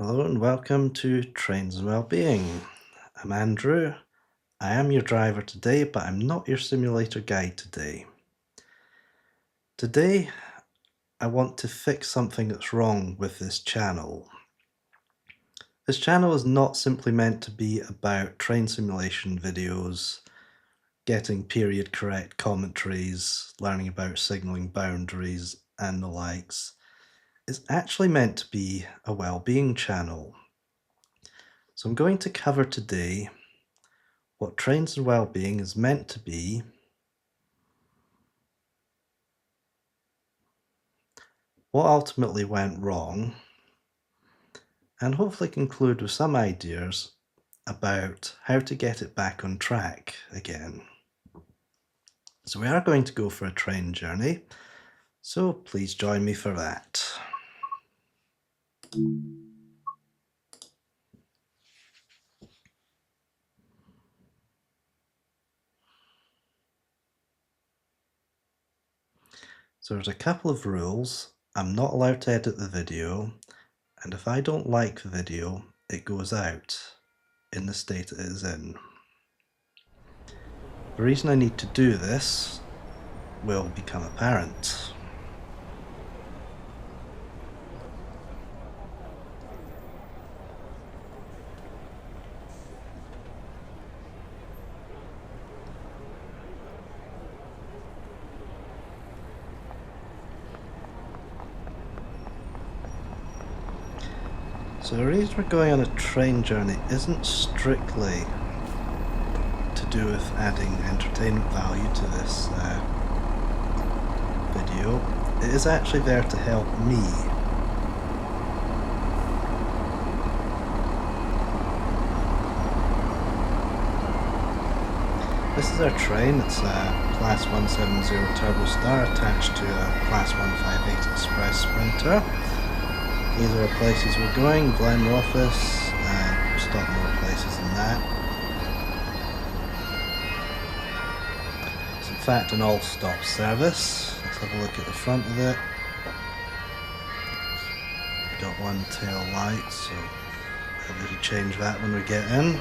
Hello and welcome to Trains and Wellbeing. I'm Andrew. I am your driver today, but I'm not your simulator guide today. Today, I want to fix something that's wrong with this channel. This channel is not simply meant to be about train simulation videos, getting period correct commentaries, learning about signaling boundaries and the likes. It's actually meant to be a well-being channel. So I'm going to cover today what Trains and Wellbeing is meant to be, what ultimately went wrong, and hopefully conclude with some ideas about how to get it back on track again. So we are going to go for a train journey, so please join me for that. So there's a couple of rules. I'm not allowed to edit the video, and if I don't like the video, it goes out in the state it is in. The reason I need to do this will become apparent. So the reason we're going on a train journey isn't strictly to do with adding entertainment value to this video. It is actually there to help me. This is our train. It's a Class 170 Turbo Star attached to a Class 158 Express Sprinter. These are the places we're going: Glenmore office, stop more places than that. It's in fact an all-stop service. Let's have a look at the front of it. Got one tail light, so maybe we should change that when we get in.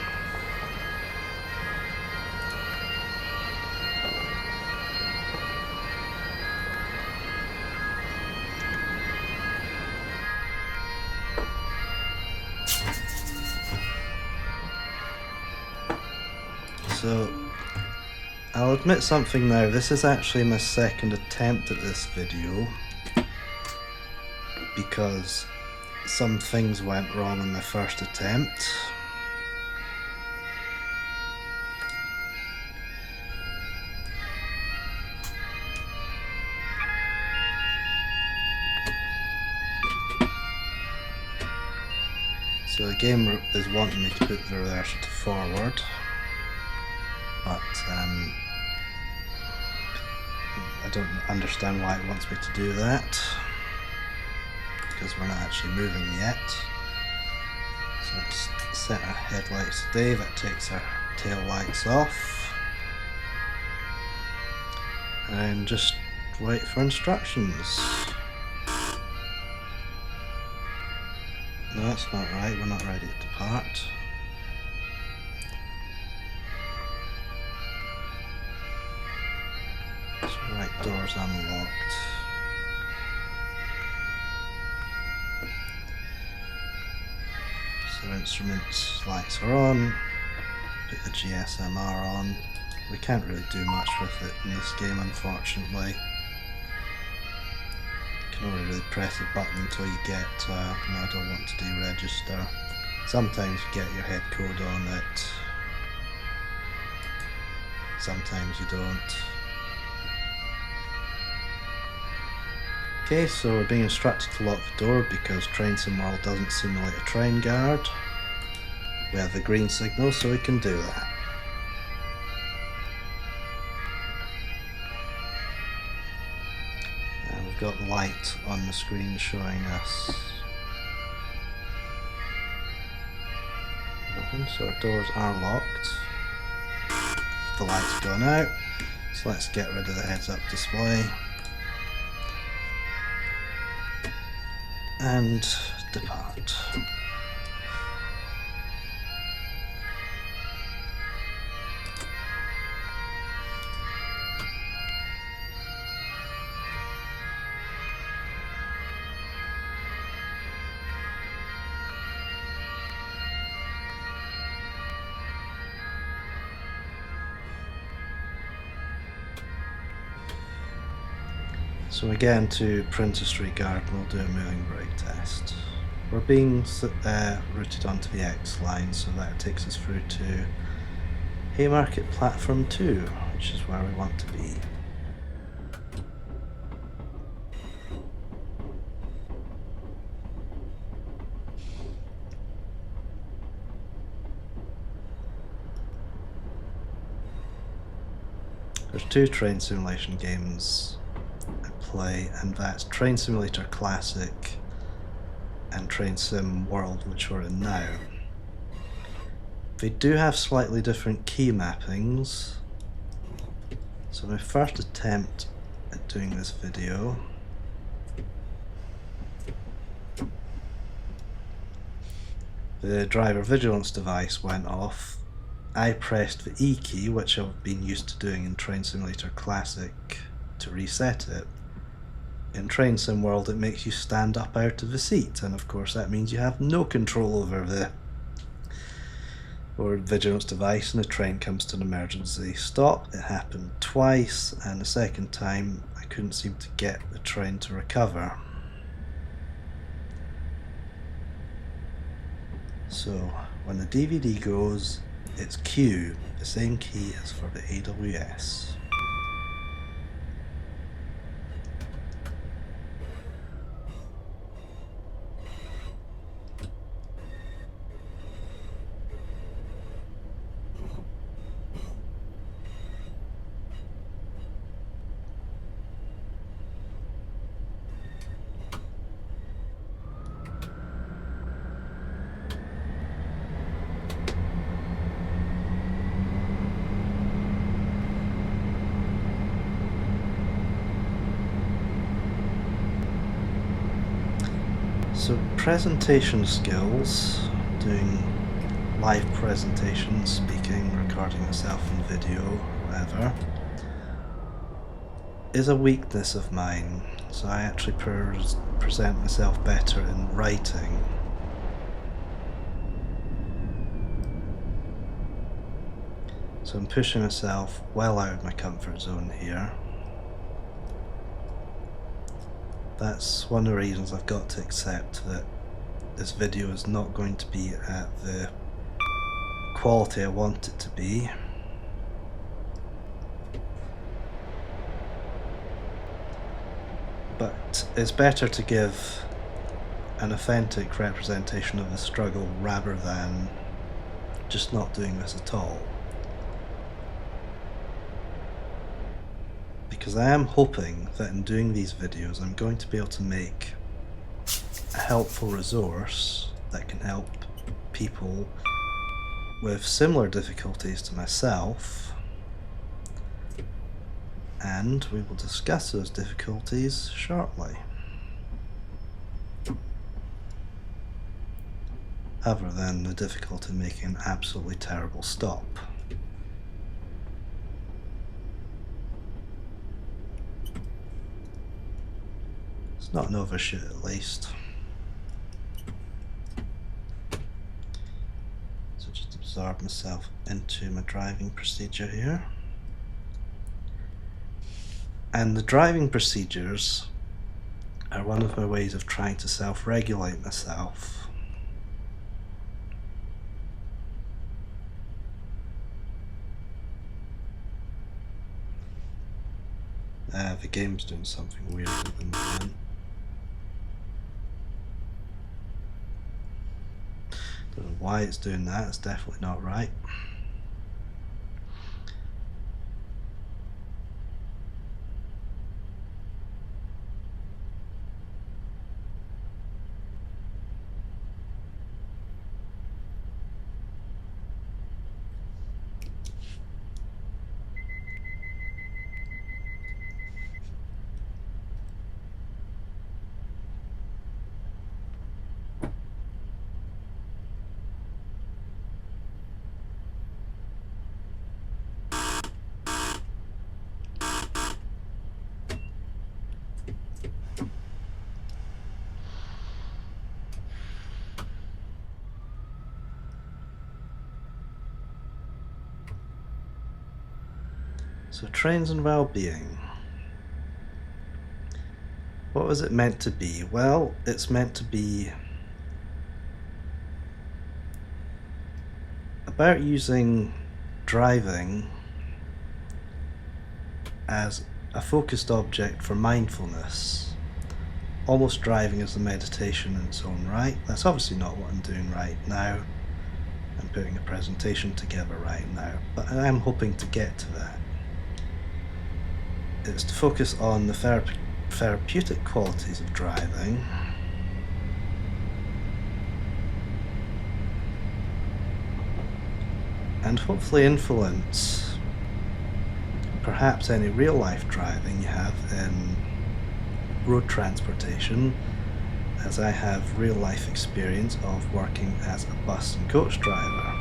So, I'll admit something now, this is actually my second attempt at this video because some things went wrong in the first attempt. So the game is wanting me to put the reverser to forward. But I don't understand why it wants me to do that, because we're not actually moving yet. So let's set our headlights today. That takes our tail lights off, and just wait for instructions. No, that's not right, we're not ready to depart. Right door's unlocked. So instruments lights are on. Put the GSMR on. We can't really do much with it in this game, unfortunately. You can only really press a button until you get no, I don't want to deregister. Sometimes you get your head code on it. Sometimes you don't. Okay, so we're being instructed to lock the door because Trains and World doesn't simulate a train guard. We have the green signal, so we can do that. And we've got the light on the screen showing us. So our doors are locked. The light's gone out, so let's get rid of the heads-up display. And depart. So again, to Printer Street Garden, we'll do a moving brake test. We're being routed onto the X line, so that takes us through to Haymarket Platform 2, which is where we want to be. There's two train simulation games I play, and that's Train Simulator Classic and Train Sim World, which we're in now. They do have slightly different key mappings. So my first attempt at doing this video, the driver vigilance device went off. I pressed the E key, which I've been used to doing in Train Simulator Classic, to reset it. In Train Sim World, it makes you stand up out of the seat, and of course that means you have no control over the vigilance device, and the train comes to an emergency stop. It happened twice, and the second time I couldn't seem to get the train to recover. So when the DVD goes, it's Q, the same key as for the AWS. So presentation skills, doing live presentations, speaking, recording myself in video, whatever, is a weakness of mine. So I actually present myself better in writing. So I'm pushing myself well out of my comfort zone here. That's one of the reasons I've got to accept that this video is not going to be at the quality I want it to be. But it's better to give an authentic representation of the struggle rather than just not doing this at all. Because I am hoping that in doing these videos I'm going to be able to make a helpful resource that can help people with similar difficulties to myself, and we will discuss those difficulties shortly. Other than the difficulty in making an absolutely terrible stop. It's not an overshoot at least. So just absorb myself into my driving procedure here. And the driving procedures are one of my ways of trying to self-regulate myself. The game's doing something weird at the moment. Don't know why it's doing that, it's definitely not right. So Trains and Wellbeing. What was it meant to be? Well, it's meant to be about using driving as a focused object for mindfulness. Almost driving as a meditation in its own right. That's obviously not what I'm doing right now. I'm putting a presentation together right now, but I am hoping to get to that. It's to focus on the therapeutic qualities of driving, and hopefully influence perhaps any real-life driving you have in road transportation, as I have real-life experience of working as a bus and coach driver.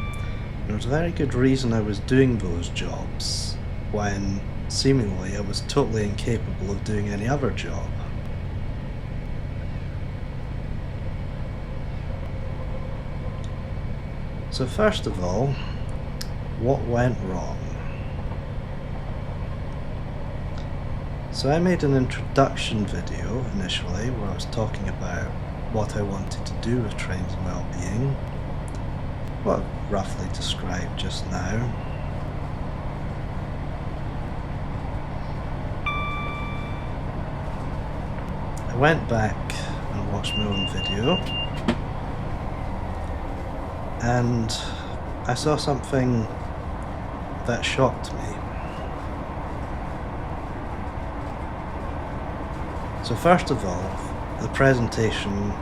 There was a very good reason I was doing those jobs when seemingly I was totally incapable of doing any other job. So first of all, what went wrong? So I made an introduction video initially where I was talking about what I wanted to do with Trains and Wellbeing, what I've roughly described just now. I went back and watched my own video, and I saw something that shocked me. So first of all, the presentation,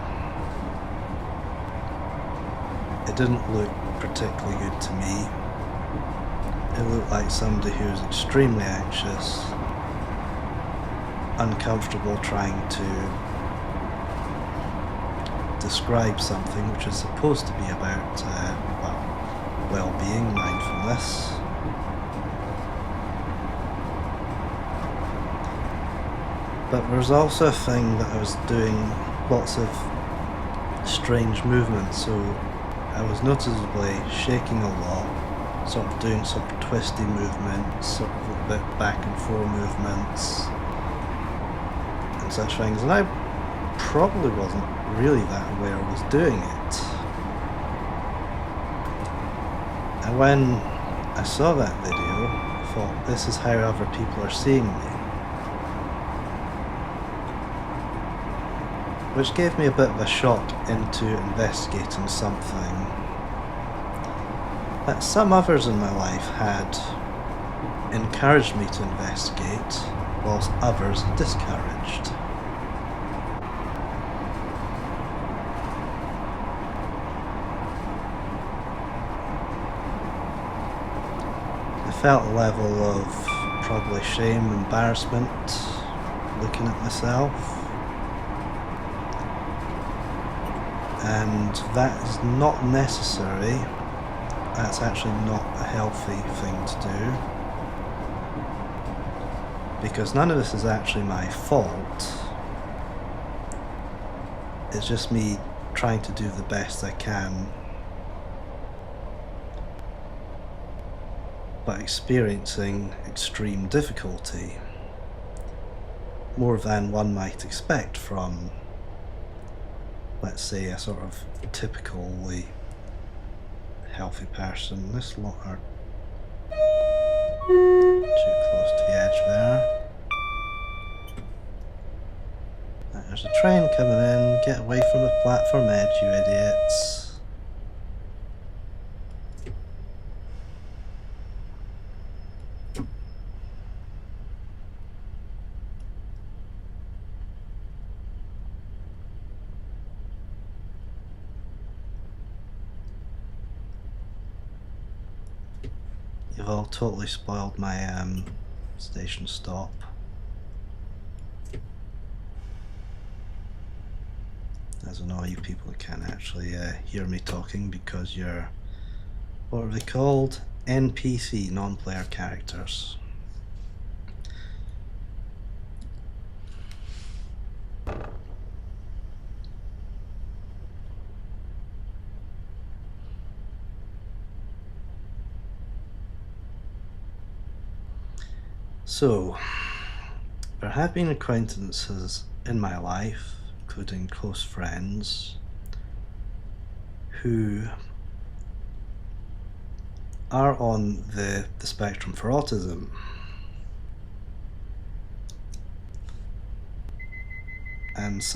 it didn't look particularly good to me. It looked like somebody who was extremely anxious, uncomfortable trying to describe something which is supposed to be about well-being, mindfulness. But there was also a thing that I was doing lots of strange movements, so I was noticeably shaking a lot, sort of doing sort of twisty movements, sort of a little bit back and forth movements, and such things, and I probably wasn't really that aware I was doing it. And when I saw that video, I thought, this is how other people are seeing me. Which gave me a bit of a shock into investigating something that some others in my life had encouraged me to investigate, whilst others discouraged. I felt a level of probably shame, embarrassment, looking at myself. And that is not necessary. That's actually not a healthy thing to do, because none of this is actually my fault. It's just me trying to do the best I can, but experiencing extreme difficulty, more than one might expect from, let's say, a sort of typically healthy person. This lot are too close to the edge there. There's a train coming in. Get away from the platform edge, you idiots. You've all totally spoiled my station stop. As I know, you people can't actually hear me talking because you're, what are they called? NPC, non-player characters. So, There have been acquaintances in my life, including close friends, who are on the spectrum for autism. And it's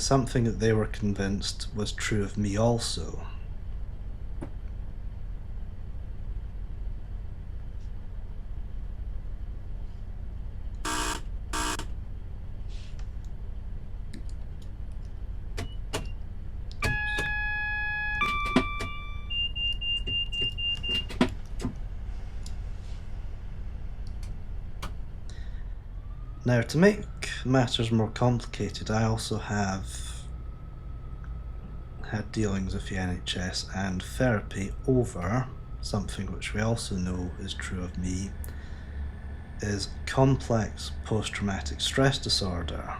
something that they were convinced was true of me also. Now, to make matters more complicated, I also have had dealings with the NHS and therapy over something which we also know is true of me, is complex post-traumatic stress disorder.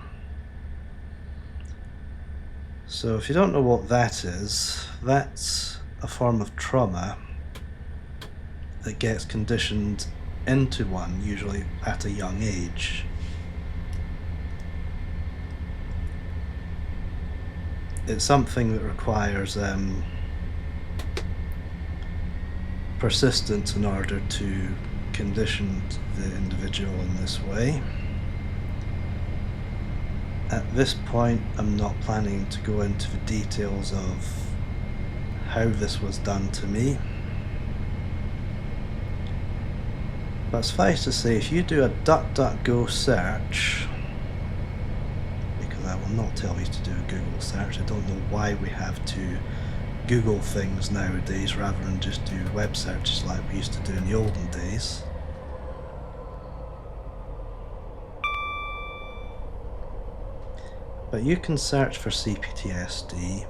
So if you don't know what that is, that's a form of trauma that gets conditioned into one, usually at a young age. It's something that requires persistence in order to condition the individual in this way. At this point, I'm not planning to go into the details of how this was done to me. But suffice to say, if you do a DuckDuckGo search, because I will not tell you to do a Google search, I don't know why we have to Google things nowadays rather than just do web searches like we used to do in the olden days. But you can search for CPTSD.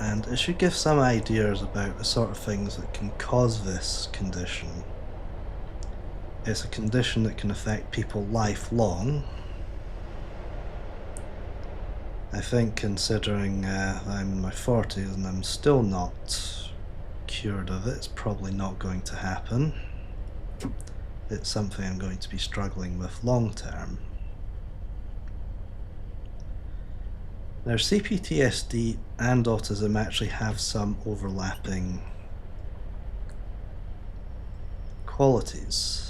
And it should give some ideas about the sort of things that can cause this condition. It's a condition that can affect people lifelong. I think, considering I'm in my 40s and I'm still not cured of it, it's probably not going to happen. It's something I'm going to be struggling with long term. Now, CPTSD and autism actually have some overlapping qualities.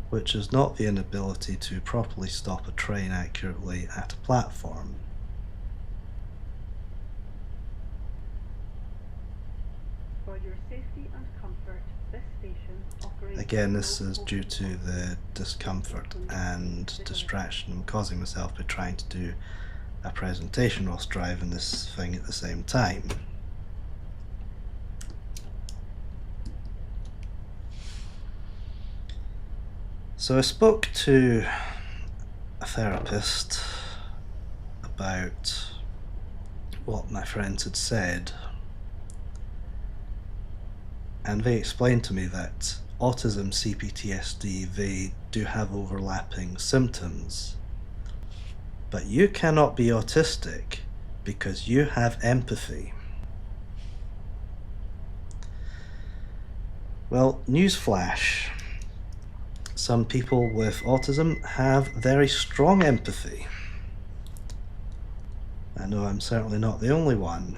Which is not the inability to properly stop a train accurately at a platform. For your safety and comfort, this station operates. Again, this is due to the discomfort and distraction I'm causing myself by trying to do a presentation whilst driving this thing at the same time. So I spoke to a therapist about what my friends had said, and they explained to me that autism, CPTSD, they do have overlapping symptoms. But you cannot be autistic because you have empathy. Well, newsflash. Some people with autism have very strong empathy. I know I'm certainly not the only one.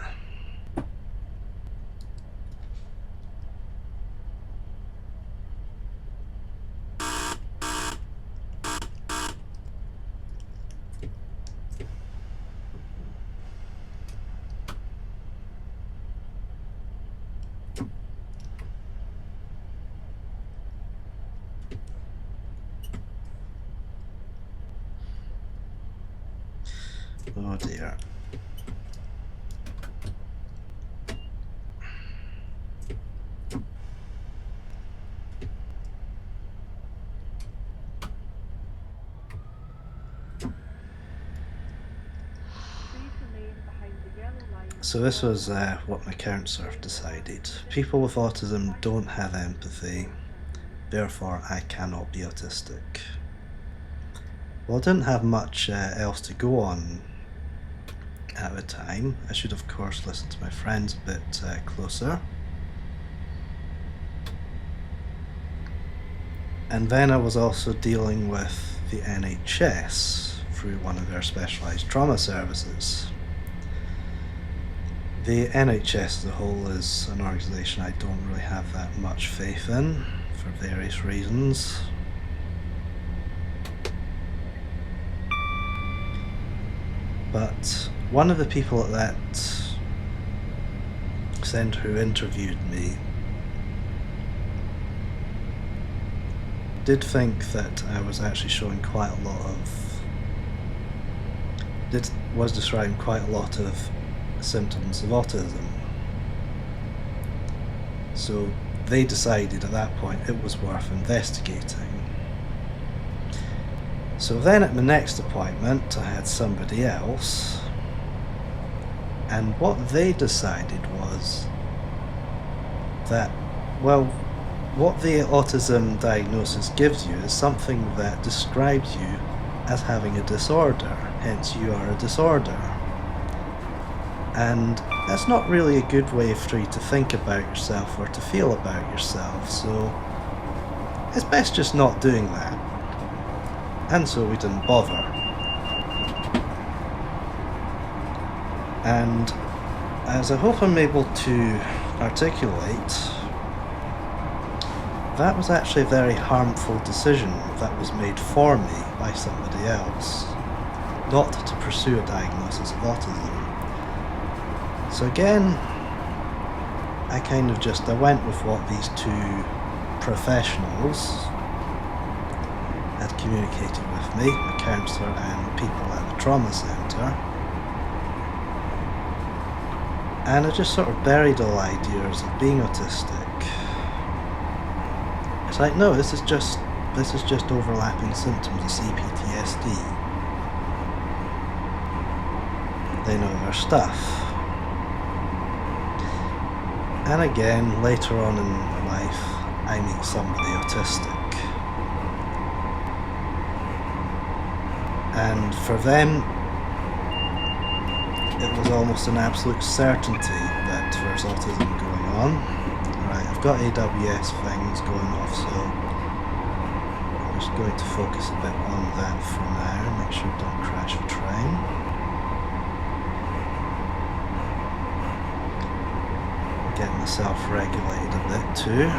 Oh dear. So this was what my counsellor decided. People with autism don't have empathy, therefore I cannot be autistic. Well, I didn't have much else to go on at the time. I should, of course, listen to my friends a bit closer. And then I was also dealing with the NHS through one of their specialised trauma services. The NHS as a whole is an organisation I don't really have that much faith in for various reasons. But one of the people at that centre who interviewed me did think that I was actually showing quite a lot of, was describing quite a lot of symptoms of autism. So they decided at that point it was worth investigating. So then at my next appointment I had somebody else, and what they decided was that, well, what the autism diagnosis gives you is something that describes you as having a disorder, hence you are a disorder. And that's not really a good way for you to think about yourself or to feel about yourself, so it's best just not doing that. And so we didn't bother. And as I hope I'm able to articulate, that was actually a very harmful decision that was made for me by somebody else, not to pursue a diagnosis of autism. So again, I went with what these two professionals had communicated with me, the counsellor and the people at the trauma centre, and I just sort of buried all ideas of being autistic. It's like, no, this is just overlapping symptoms of CPTSD. They know their stuff. And again, later on in life, I meet somebody autistic. And for them, it was almost an absolute certainty that there's autism going on. Right, I've got AWS things going off, so I'm just going to focus a bit on that for now, make sure I don't crash the train. Get myself regulated a bit too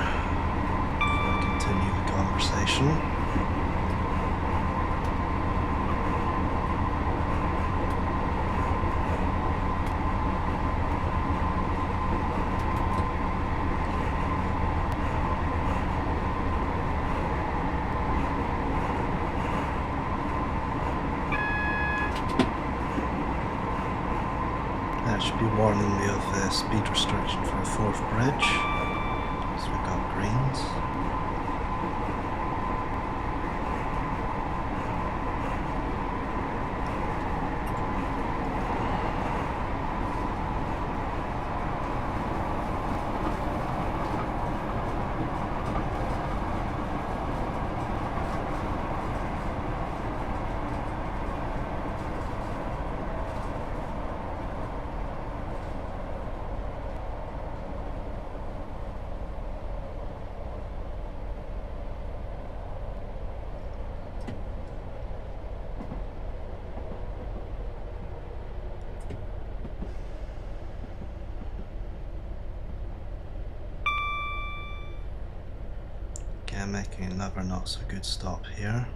before I continue the conversation. That should be warning me of the speed restriction for a fourth bridge. So we've got greens. Again, making another not so good stop here.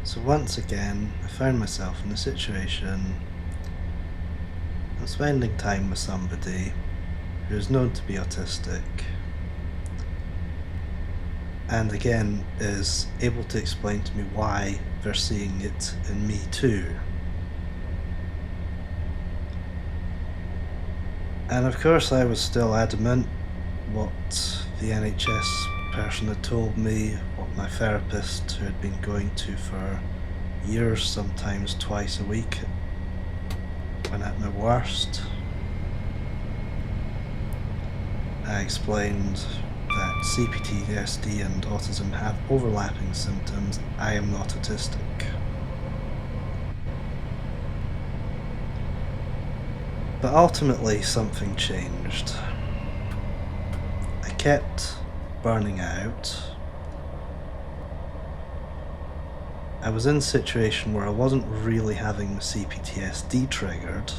So once again, I found myself in a situation. I'm spending time with somebody who is known to be autistic, and again is able to explain to me why they're seeing it in me too. And of course I was still adamant what the NHS person had told me, what my therapist, who had been going to for years, sometimes twice a week when at my worst. I explained that CPTSD and autism have overlapping symptoms. I am not autistic. But ultimately something changed. I kept burning out. I was in a situation where I wasn't really having the CPTSD triggered.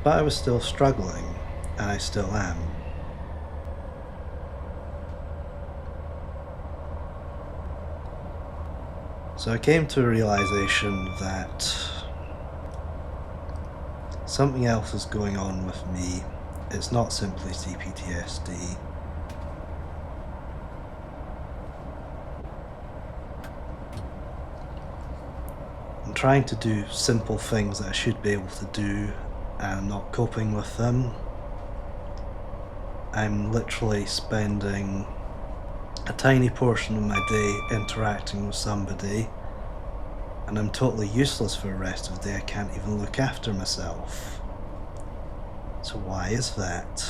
But I was still struggling, and I still am. So I came to a realization that something else is going on with me. It's not simply CPTSD. I'm trying to do simple things that I should be able to do, and I'm not coping with them. I'm literally spending a tiny portion of my day interacting with somebody, and I'm totally useless for the rest of the day. I can't even look after myself. So why is that?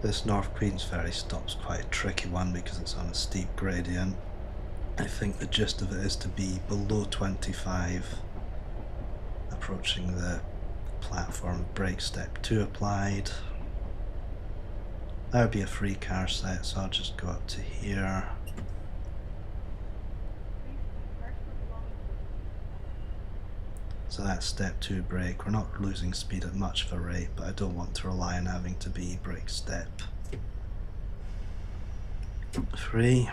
This North Queensferry stop's quite a tricky one because it's on a steep gradient. I think the gist of it is to be below 25, approaching the platform, brake step 2 applied. That would be a free car set, so I'll just go up to here. So that's step 2 brake. We're not losing speed at much of a rate, but I don't want to rely on having to be brake step 3.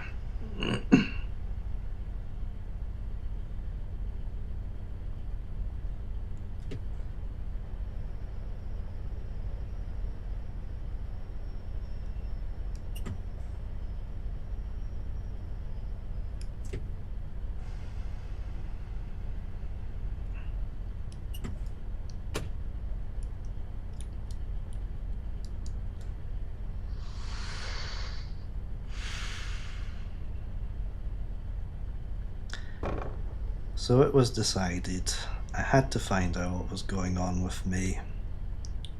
So it was decided I had to find out what was going on with me,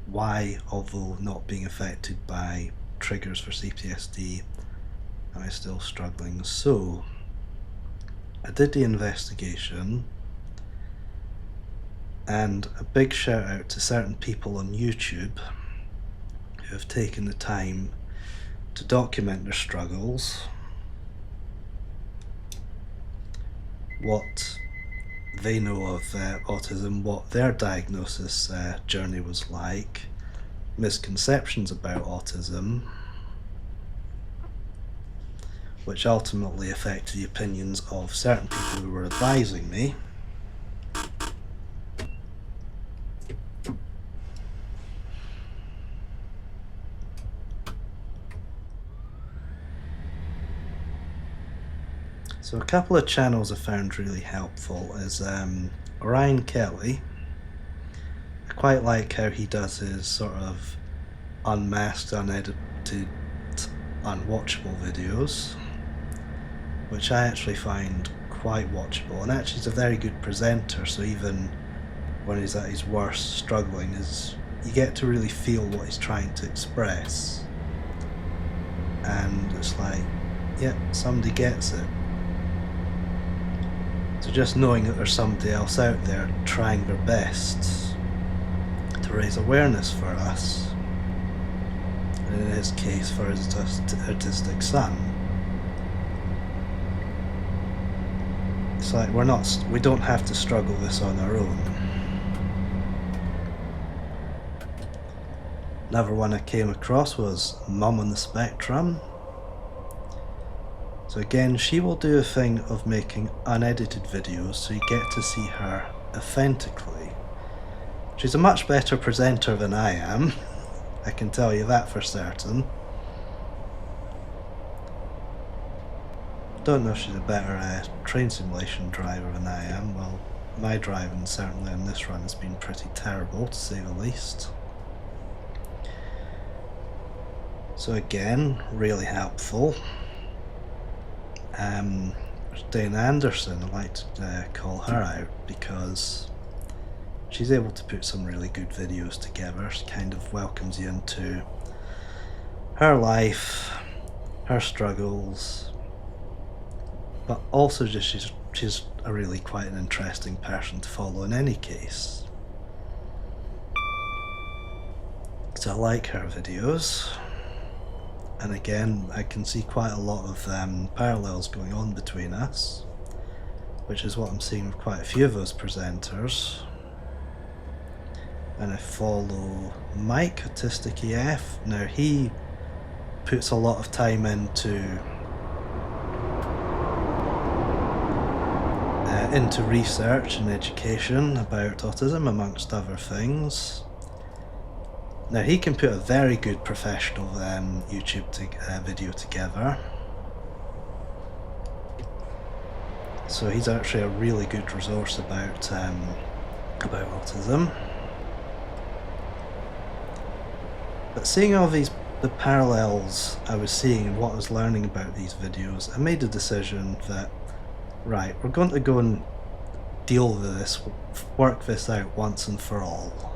why, although not being affected by triggers for CPTSD, am I still struggling. So I did the investigation, and a big shout out to certain people on YouTube who have taken the time to document their struggles, what they know of autism, what their diagnosis journey was like, misconceptions about autism, which ultimately affected the opinions of certain people who were advising me. So a couple of channels I found really helpful is Ryan Kelly. I quite like how he does his sort of unmasked, unedited, unwatchable videos, which I actually find quite watchable, and actually he's a very good presenter, so even when he's at his worst struggling, you get to really feel what he's trying to express, and it's like, yeah, somebody gets it. So just knowing that there's somebody else out there trying their best to raise awareness for us, and in his case for his autistic son, it's like we don't have to struggle this on our own. Another one I came across was Mum on the Spectrum. So again, she will do a thing of making unedited videos, so you get to see her authentically. She's a much better presenter than I am, I can tell you that for certain. Don't know if she's a better train simulation driver than I am. Well, my driving certainly on this run has been pretty terrible, to say the least. So again, really helpful. Dane Anderson, I like to call her out because she's able to put some really good videos together. She kind of welcomes you into her life, her struggles, but also just she's a really quite an interesting person to follow in any case. So I like her videos. And again, I can see quite a lot of parallels going on between us, which is what I'm seeing with quite a few of those presenters. And I follow Mike, Autistic EF. Now he puts a lot of time into research and education about autism, amongst other things. Now he can put a very good professional YouTube video together. So he's actually a really good resource about autism. But seeing all the parallels I was seeing and what I was learning about these videos, I made a decision that, right, we're going to go and deal with this, work this out once and for all.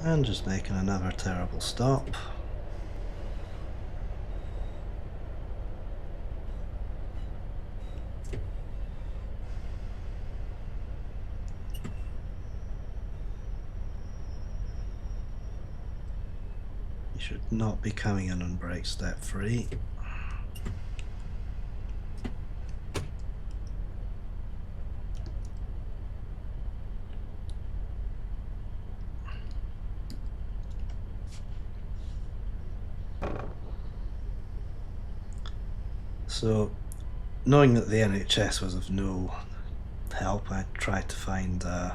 And just making another terrible stop. You should not be coming in on brake step 3. So, knowing that the NHS was of no help, I tried to find an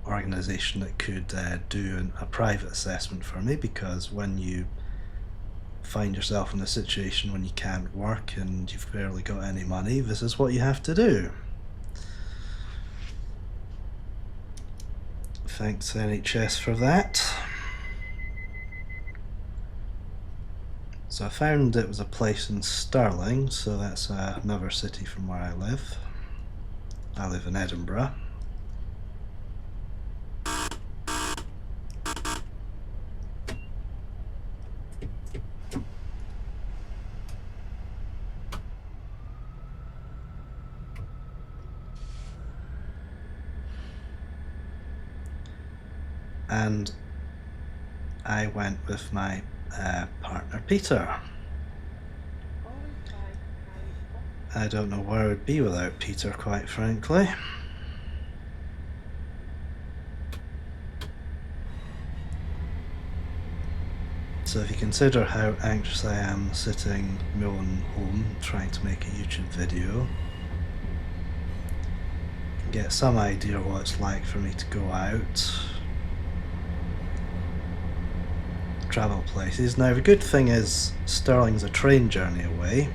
organisation that could do a private assessment for me, because when you find yourself in a situation when you can't work and you've barely got any money, this is what you have to do. Thanks NHS for that. So I found it was a place in Stirling, so that's another city from where I live. I live in Edinburgh. And I went with my partner Peter. I don't know where I would be without Peter, quite frankly. So if you consider how anxious I am sitting in my own home trying to make a YouTube video, you can get some idea what it's like for me to go out, travel places. Now the good thing is Stirling's a train journey away,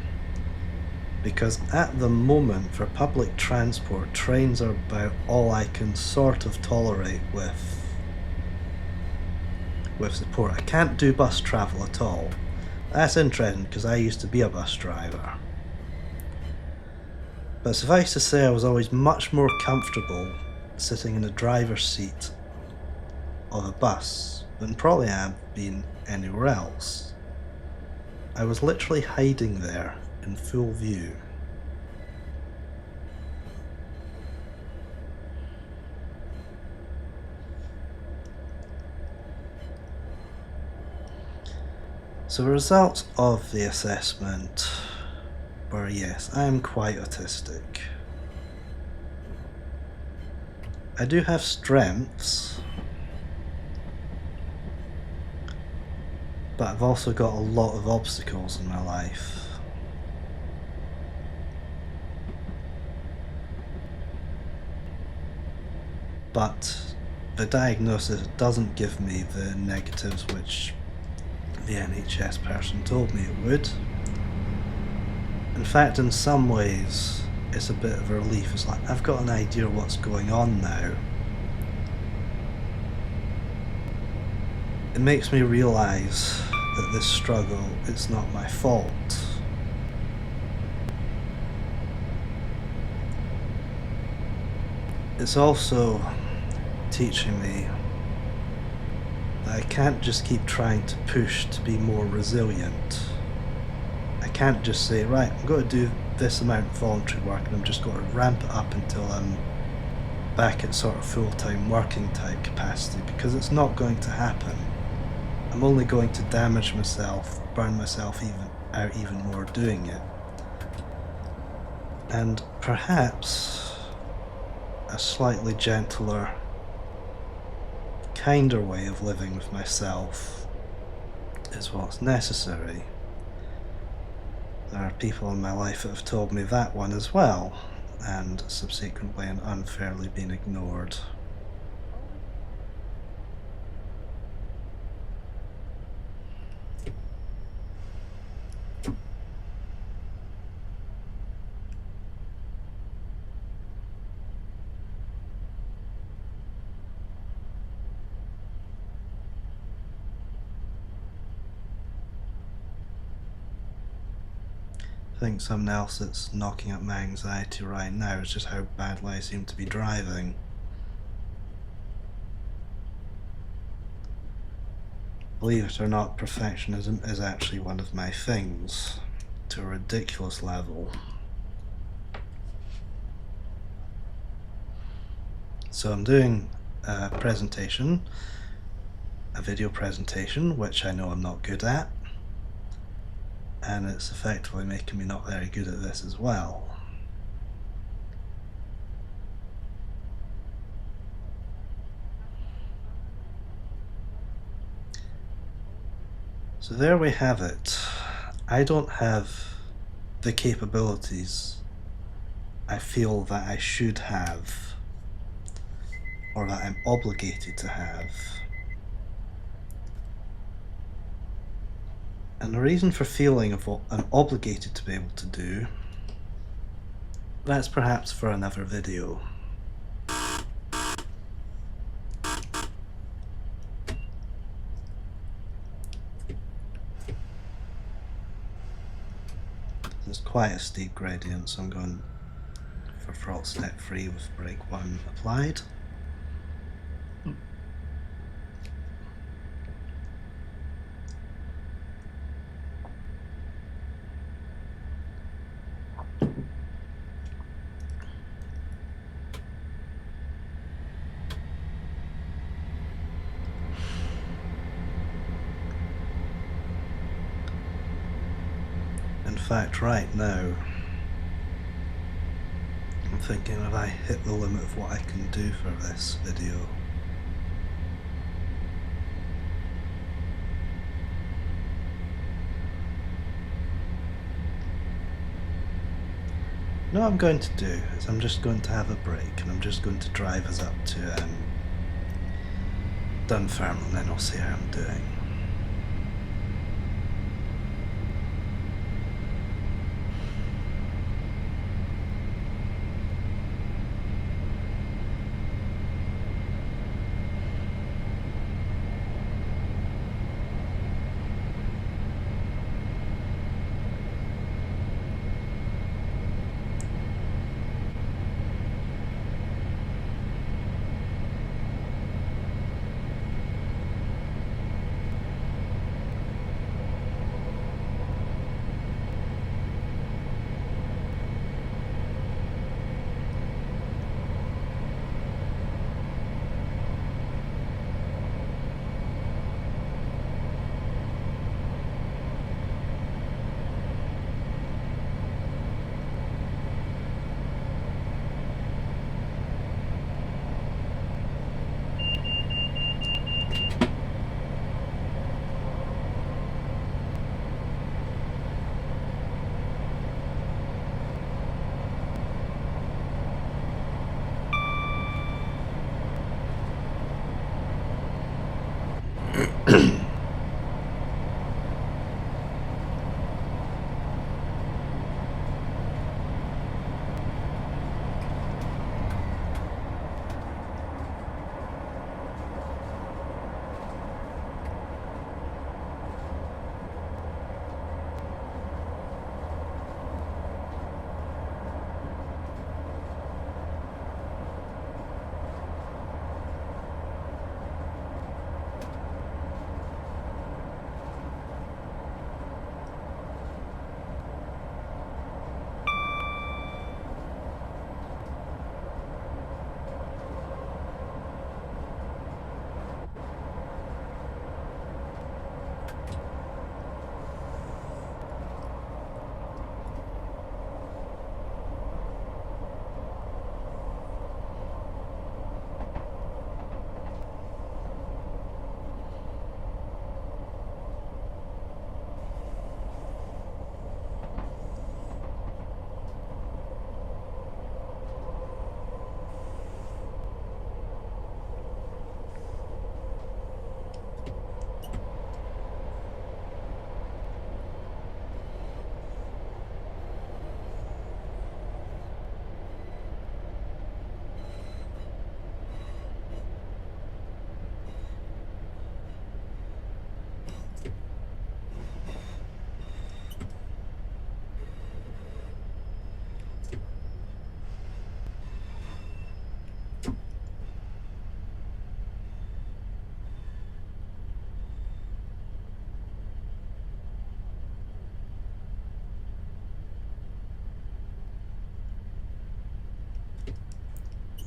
because at the moment for public transport, trains are about all I can sort of tolerate with support. I can't do bus travel at all. That's interesting because I used to be a bus driver. But suffice to say, I was always much more comfortable sitting in the driver's seat of a bus than probably I've been anywhere else. I was literally hiding there in full view. So the results of the assessment were, yes, I am quite autistic. I do have strengths, but I've also got a lot of obstacles in my life. But the diagnosis doesn't give me the negatives which the NHS person told me it would. In fact, in some ways, it's a bit of a relief. It's like, I've got an idea of what's going on now. It makes me realise that this struggle is not my fault. It's also teaching me that I can't just keep trying to push to be more resilient. I can't just say, right, I'm going to do this amount of voluntary work and I'm just going to ramp it up until I'm back at sort of full-time working type capacity, because it's not going to happen. I'm only going to damage myself, burn myself even more doing it. And perhaps a slightly gentler, kinder way of living with myself is what's necessary. There are people in my life that have told me that one as well, and subsequently and unfairly been ignored. I think something else that's knocking up my anxiety right now is just how badly I seem to be driving. Believe it or not, perfectionism is actually one of my things, to a ridiculous level. So I'm doing a presentation, a video presentation, which I know I'm not good at, and it's effectively making me not very good at this as well. So there we have it. I don't have the capabilities I feel that I should have, or that I'm obligated to have. And the reason for feeling of what I'm obligated to be able to do, that's perhaps for another video. There's quite a steep gradient, so I'm going for throttle step 3 with brake 1 applied. In fact, right now, I'm thinking, have I hit the limit of what I can do for this video? No, what I'm going to do is I'm just going to have a break, and I'm just going to drive us up to Dunfermline, and then I'll see how I'm doing.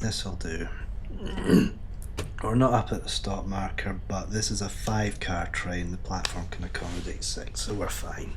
This'll do. We're not up at the stop marker, but this is a 5-car train. The platform can accommodate 6, so we're fine.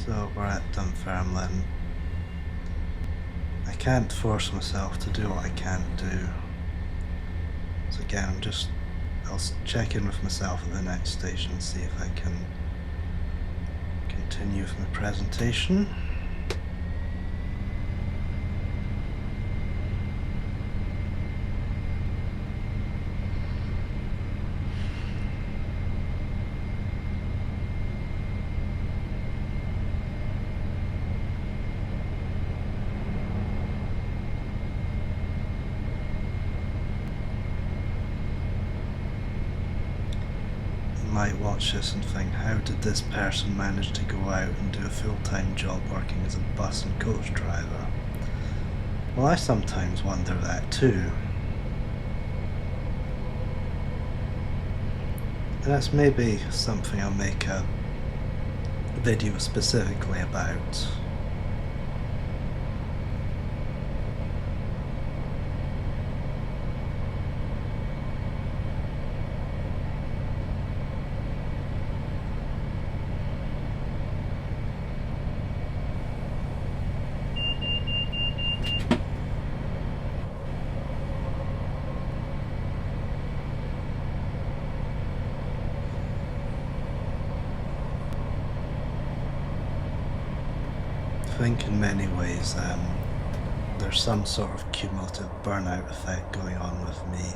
So we're at Dunfermline. I can't force myself to do what I can't do. So again, I'll check in with myself at the next station and see if I can continue with my presentation. Might watch this and think, how did this person manage to go out and do a full-time job working as a bus and coach driver? Well, I sometimes wonder that too. And that's maybe something I'll make a video specifically about. I think in many ways there's some sort of cumulative burnout effect going on with me.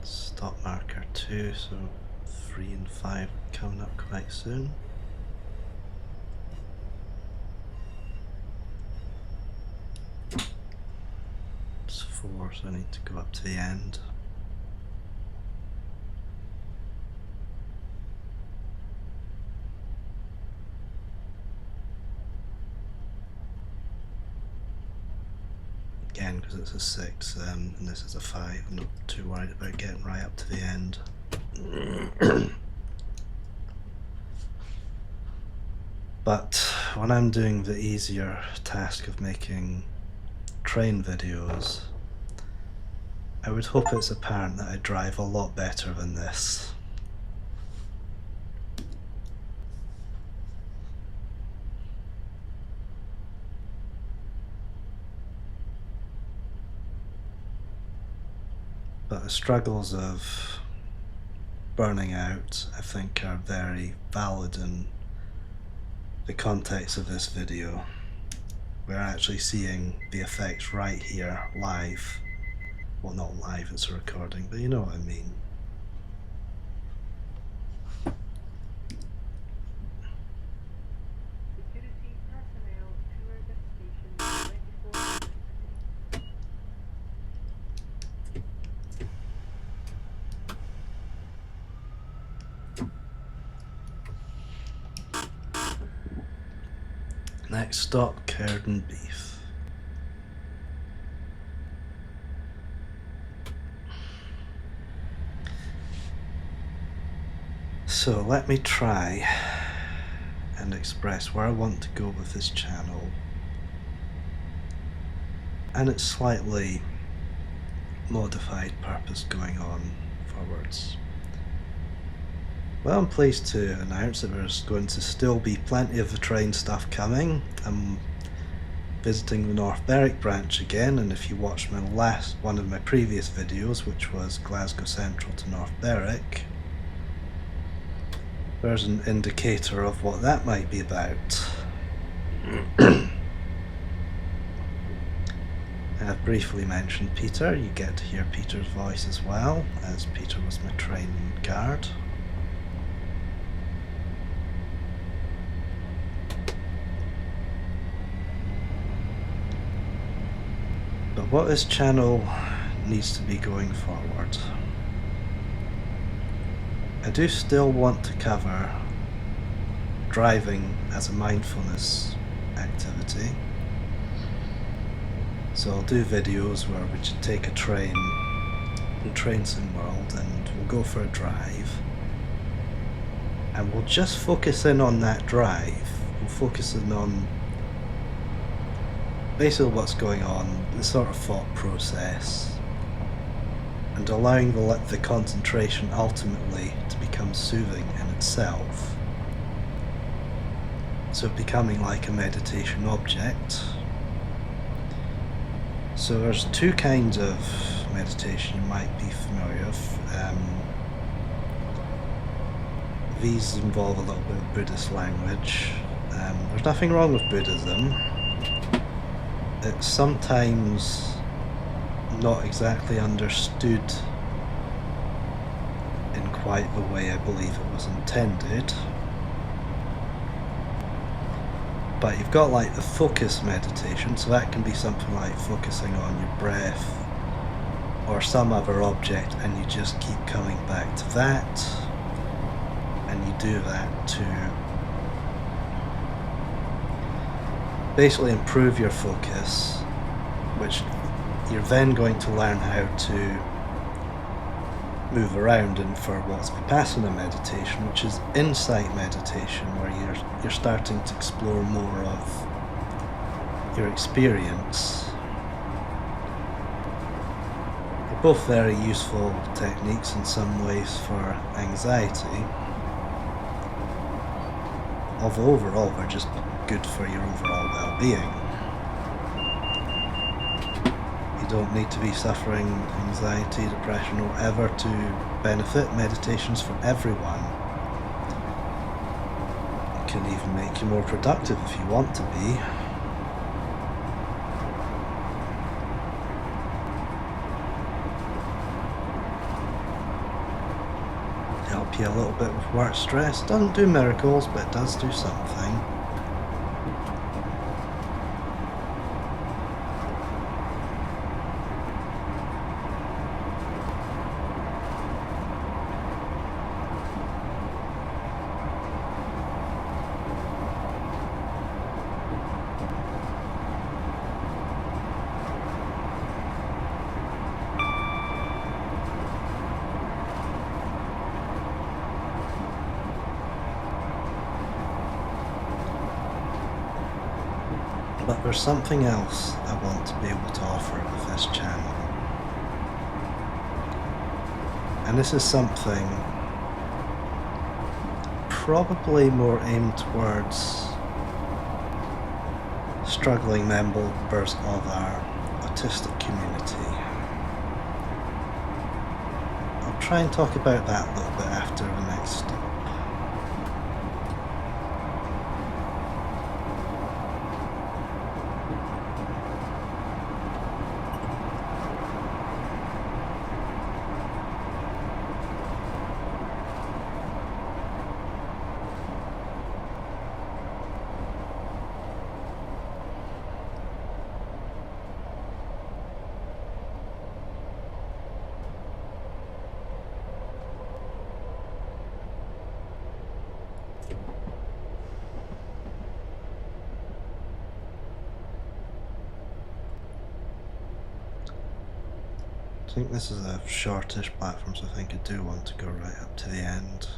Stop marker 2, so 3 and 5 coming up quite soon. It's 4, so I need to go up to the end. Again, because it's a 6 and this is a 5, I'm not too worried about getting right up to the end. But when I'm doing the easier task of making train videos, I would hope it's apparent that I drive a lot better than this. But the struggles of burning out, I think, are very valid in the context of this video. We're actually seeing the effects right here, live. Well, not live, it's a recording, but you know what I mean. Security personnel tour this station 24/7. Next stop, Curd Beef. So let me try and express where I want to go with this channel and its slightly modified purpose going on forwards. Well, I'm pleased to announce that there's going to still be plenty of the train stuff coming. I'm visiting the North Berwick branch again, and if you watched one of my previous videos, which was Glasgow Central to North Berwick, there's an indicator of what that might be about. I've briefly mentioned Peter. You get to hear Peter's voice as well, as Peter was my train guard. But what this channel needs to be going forward, I do still want to cover driving as a mindfulness activity. So I'll do videos where we should take a train in Trains and World and we'll go for a drive. And we'll just focus in on that drive. We'll focus in on basically what's going on, the sort of thought process, and allowing the concentration ultimately to become soothing in itself. So becoming like a meditation object. So there's two kinds of meditation you might be familiar with. These involve a little bit of Buddhist language. There's nothing wrong with Buddhism. It's sometimes not exactly understood in quite the way I believe it was intended. But you've got like the focus meditation, so that can be something like focusing on your breath or some other object, and you just keep coming back to that, and you do that to basically improve your focus, which you're then going to learn how to move around in for what's Vipassana meditation, which is insight meditation, where you're starting to explore more of your experience. They're both very useful techniques in some ways for anxiety, although overall they're just good for your overall well-being. You don't need to be suffering anxiety, depression, or whatever to benefit. Meditation's for everyone. It can even make you more productive if you want to be. Help you a little bit with work stress. Doesn't do miracles, but it does do something. But there's something else I want to be able to offer with this channel. And this is something probably more aimed towards struggling members of our autistic community. try and talk about that a little bit after the next stop. I think this is a shortish platform, so I think I do want to go right up to the end.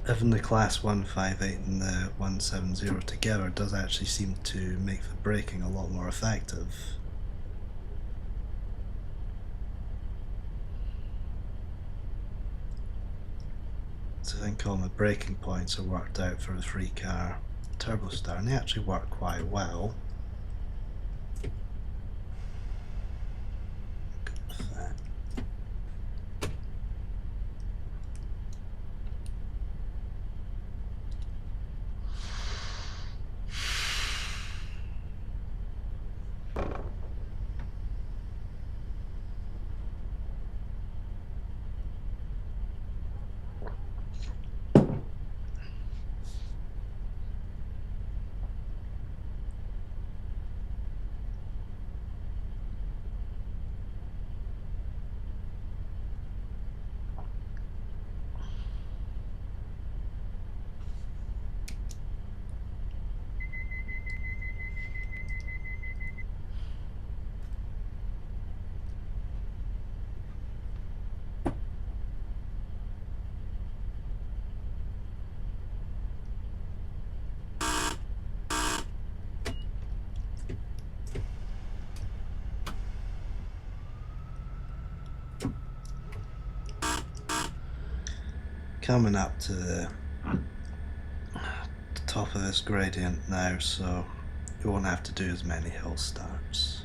Even the class 158 and the 170 together does actually seem to make the braking a lot more effective. So I think all my braking points are worked out for the 3-car Turbostar, and they actually work quite well. Good with that. Coming up to the top of this gradient now, so you won't have to do as many hill starts.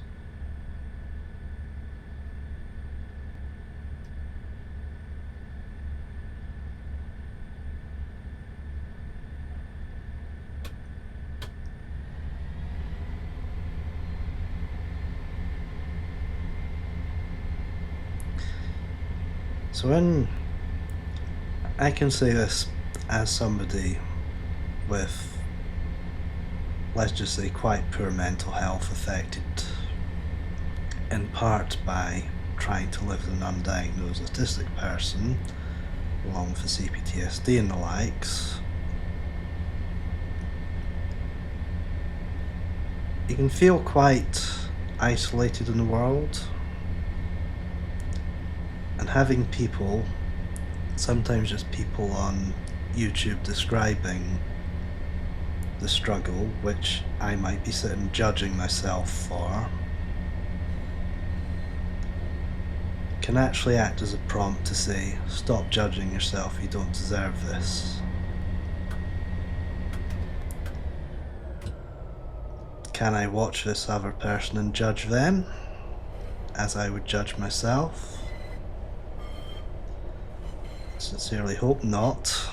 So when I can say this as somebody with, let's just say, quite poor mental health, affected in part by trying to live with an undiagnosed autistic person, along with the CPTSD and the likes, you can feel quite isolated in the world, and having people, sometimes just people on YouTube, describing the struggle, which I might be sitting judging myself for, can actually act as a prompt to say, stop judging yourself, you don't deserve this. Can I watch this other person and judge them as I would judge myself? Sincerely hope not.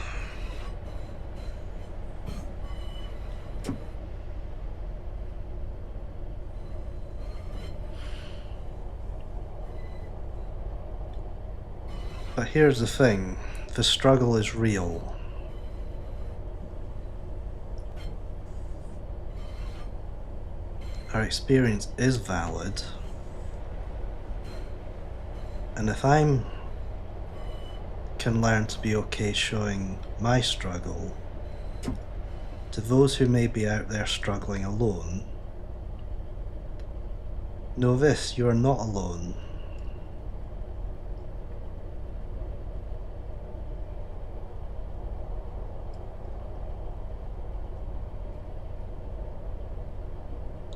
But here's the thing, the struggle is real. Our experience is valid, and if I can learn to be okay showing my struggle to those who may be out there struggling alone, know this, you are not alone.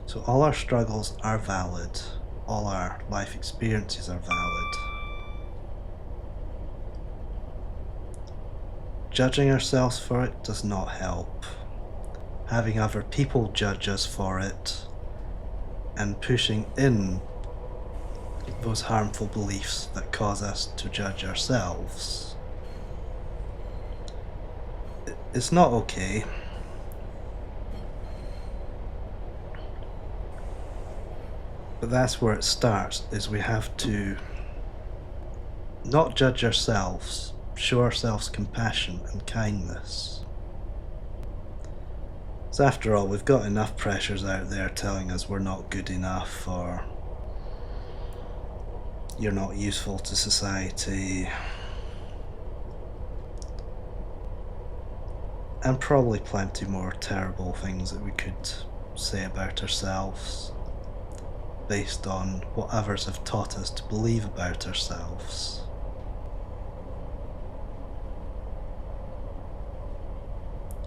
So all our struggles are valid, all our life experiences are valid. Judging ourselves for it does not help. having other people judge us for it, and pushing in those harmful beliefs that cause us to judge ourselves. It's not okay. But that's where it starts, is we have to not judge ourselves, show ourselves compassion and kindness. So after all, we've got enough pressures out there telling us we're not good enough, or you're not useful to society, and probably plenty more terrible things that we could say about ourselves based on what others have taught us to believe about ourselves.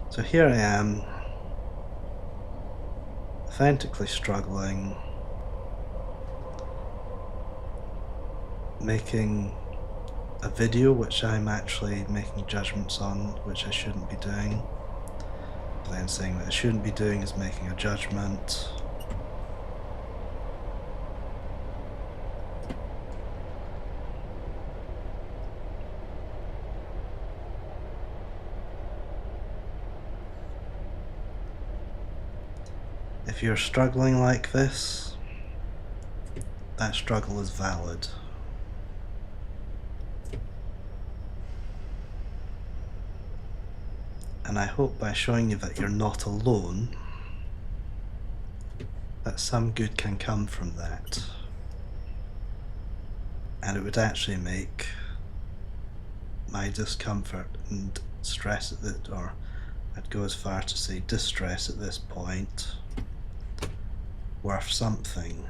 So here I am, authentically struggling, making a video which I'm actually making judgments on, which I shouldn't be doing. But then saying that I shouldn't be doing is making a judgment. If you're struggling like this, that struggle is valid. And I hope by showing you that you're not alone, that some good can come from that. And it would actually make my discomfort and stress at it, or I'd go as far to say distress at this point, worth something.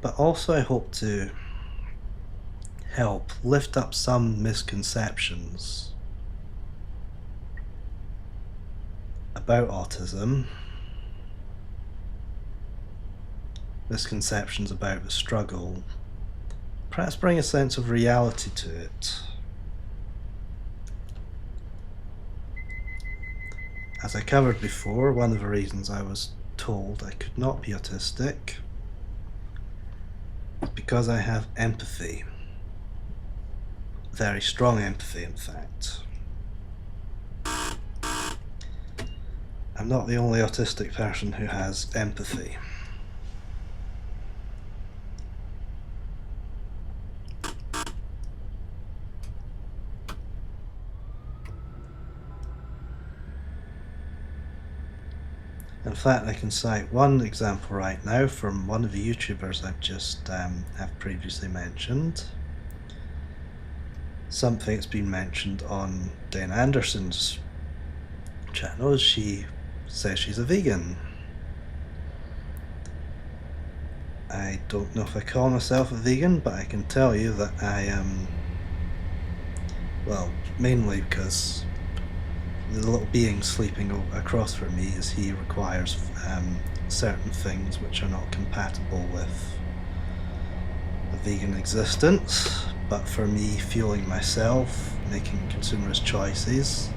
But also I hope to help lift up some misconceptions about autism, misconceptions about the struggle, perhaps bring a sense of reality to it. As I covered before, one of the reasons I was told I could not be autistic is because I have empathy. Very strong empathy, in fact. I'm not the only autistic person who has empathy. In fact, I can cite one example right now from one of the YouTubers I've just have previously mentioned. Something that's been mentioned on Dana Anderson's channel is she says she's a vegan. I don't know if I call myself a vegan, but I can tell you that I am, well, mainly because the little being sleeping across from me is he requires certain things which are not compatible with a vegan existence. But for me, fueling myself, making consumerist choices,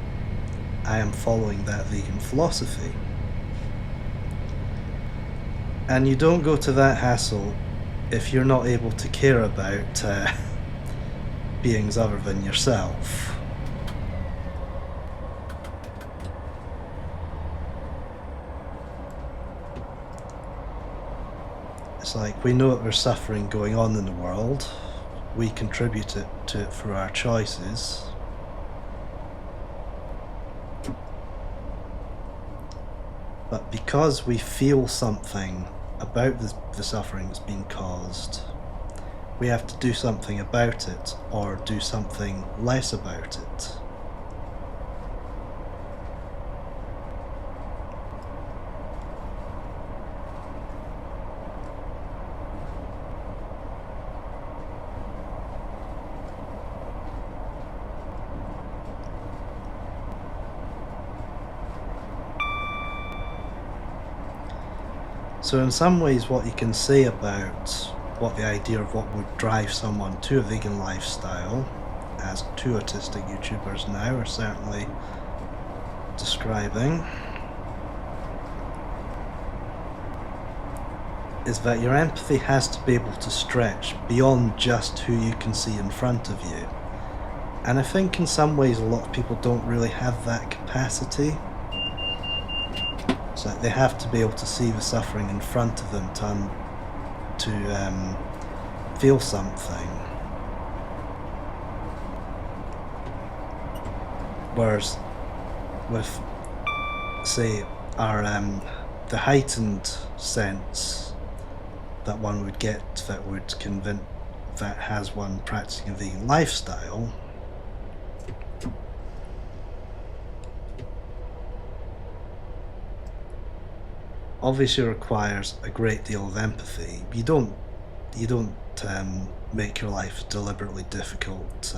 I am following that vegan philosophy. And you don't go to that hassle if you're not able to care about beings other than yourself. It's like, we know that there's suffering going on in the world. We contribute to it through our choices. But because we feel something about the suffering that's being caused, we have to do something about it, or do something less about it. So in some ways what you can say about what the idea of what would drive someone to a vegan lifestyle, as two autistic YouTubers now are certainly describing, is that your empathy has to be able to stretch beyond just who you can see in front of you. And I think in some ways a lot of people don't really have that capacity. So they have to be able to see the suffering in front of them to feel something. Whereas with, say, our the heightened sense that one would get that would convince that has one practicing a vegan lifestyle, obviously requires a great deal of empathy. You don't make your life deliberately difficult,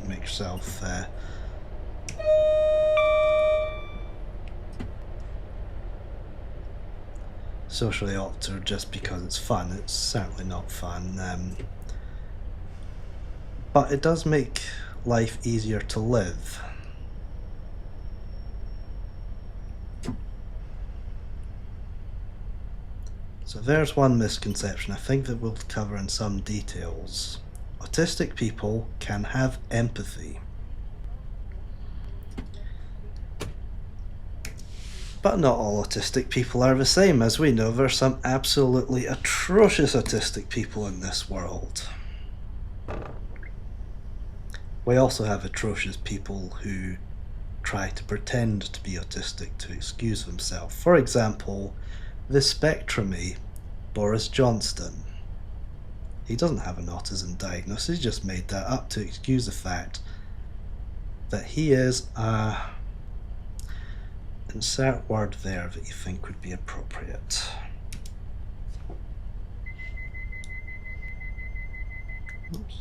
make yourself socially awkward just because it's fun. It's certainly not fun, but it does make life easier to live. So there's one misconception I think that we'll cover in some details. Autistic people can have empathy. But not all autistic people are the same. As we know, there are some absolutely atrocious autistic people in this world. We also have atrocious people who try to pretend to be autistic to excuse themselves. For example, the spectrumy Boris Johnston. He doesn't have an autism diagnosis, he just made that up to excuse the fact that he is a... insert word there that you think would be appropriate. Oops.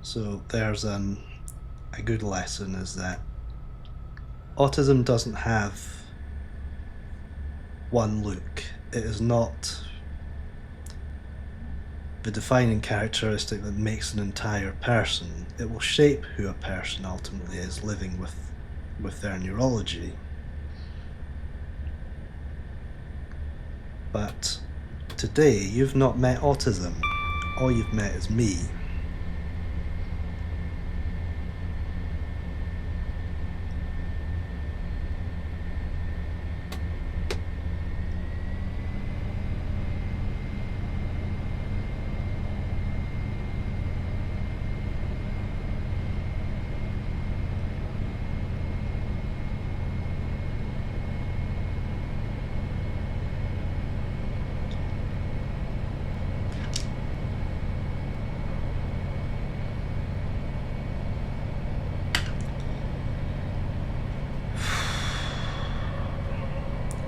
So there's a good lesson, is that autism doesn't have one look. It is not the defining characteristic that makes an entire person. It will shape who a person ultimately is living with their neurology. But today you've not met autism. All you've met is me.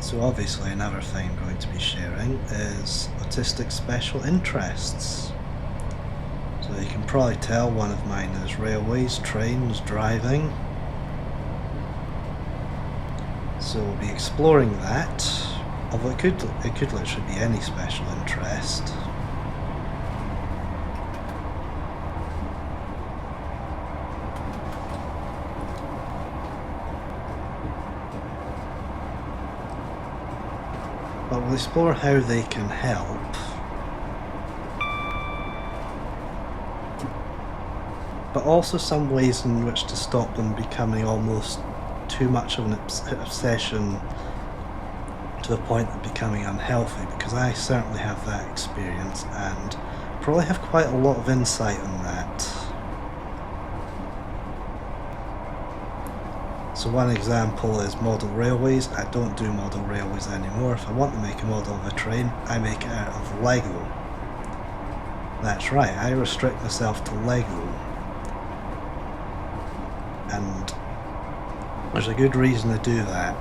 So obviously another thing I'm going to be sharing is autistic special interests. So you can probably tell one of mine is railways, trains, driving. So we'll be exploring that. Although it could literally be any special interest. But we'll explore how they can help. But also some ways in which to stop them becoming almost too much of an obsession to the point of becoming unhealthy, because I certainly have that experience and probably have quite a lot of insight on that. So one example is model railways. I don't do model railways anymore. If I want to make a model of a train, I make it out of Lego. That's right, I restrict myself to Lego. And There's a good reason to do that.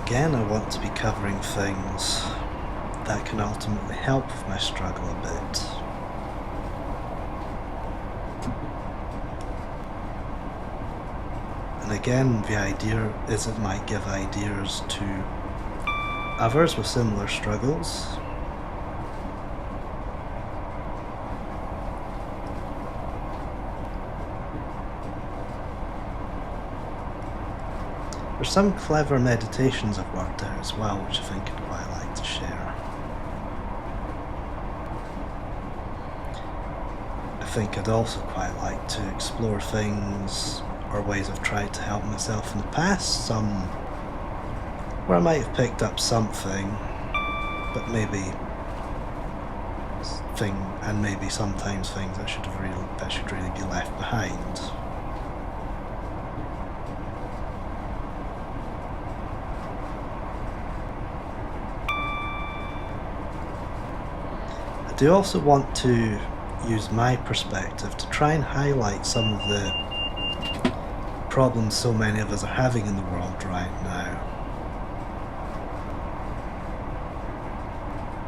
Again, I want to be covering things that can ultimately help with my struggle a bit. And again, the idea is it might give ideas to others with similar struggles. There's some clever meditations I've worked out as well, which I think I'd quite like to share. I think I'd also quite like to explore things or ways I've tried to help myself in the past, some where I might have picked up something, but maybe sometimes things that should really be left behind. I do also want to use my perspective to try and highlight some of the problems so many of us are having in the world right now.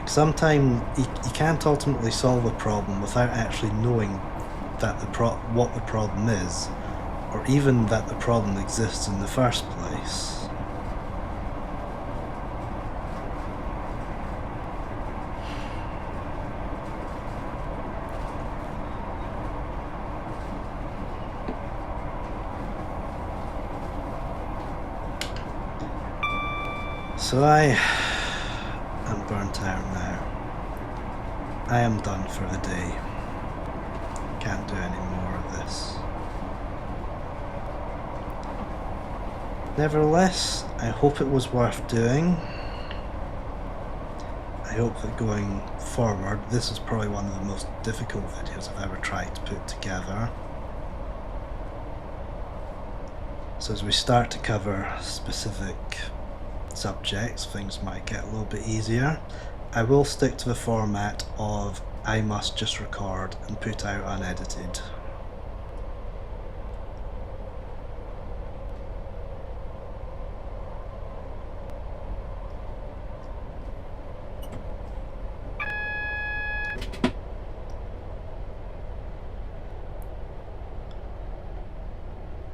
Sometimes you can't ultimately solve a problem without actually knowing that what the problem is, or even that the problem exists in the first place. So I am burnt out now. I am done for the day. Can't do any more of this. Nevertheless, I hope it was worth doing. I hope that going forward, this is probably one of the most difficult videos I've ever tried to put together. So as we start to cover specific subjects, things might get a little bit easier. I will stick to the format of I must just record and put out unedited.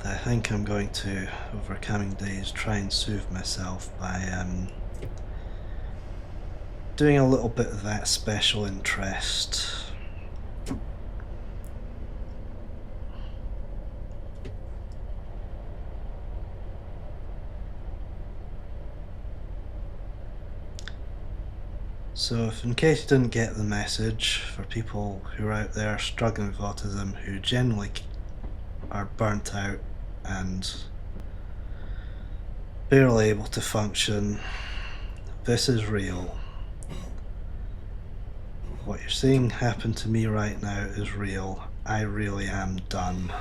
I think I'm going to, over coming days, try and soothe myself by doing a little bit of that special interest. So if in case you didn't get the message, for people who are out there struggling with autism, who generally are burnt out and barely able to function, this is real. What you're seeing happen to me right now is real. I really am done.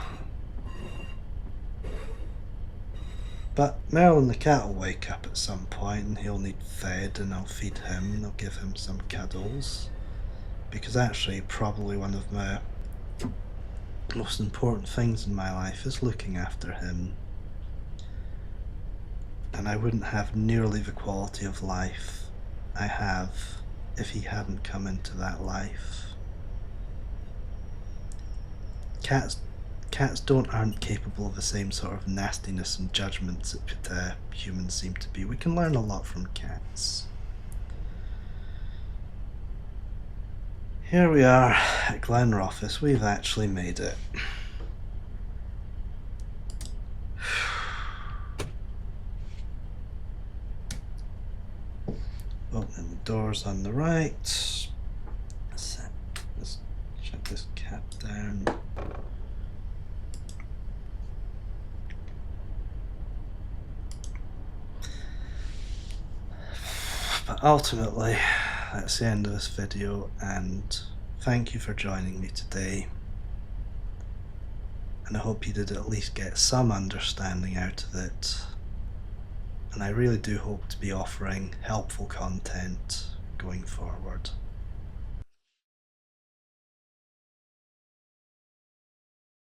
But Merlin the cat will wake up at some point and he'll need fed, and I'll feed him and I'll give him some cuddles. Because actually probably one of the most important things in my life is looking after him. And I wouldn't have nearly the quality of life I have if he hadn't come into that life. Cats aren't capable of the same sort of nastiness and judgments that humans seem to be. We can learn a lot from cats. Here we are at Glenrothes. We've actually made it. Opening the doors on the right. Let's shut this cap down. But ultimately, that's the end of this video, and thank you for joining me today. And I hope you did at least get some understanding out of it. And I really do hope to be offering helpful content going forward.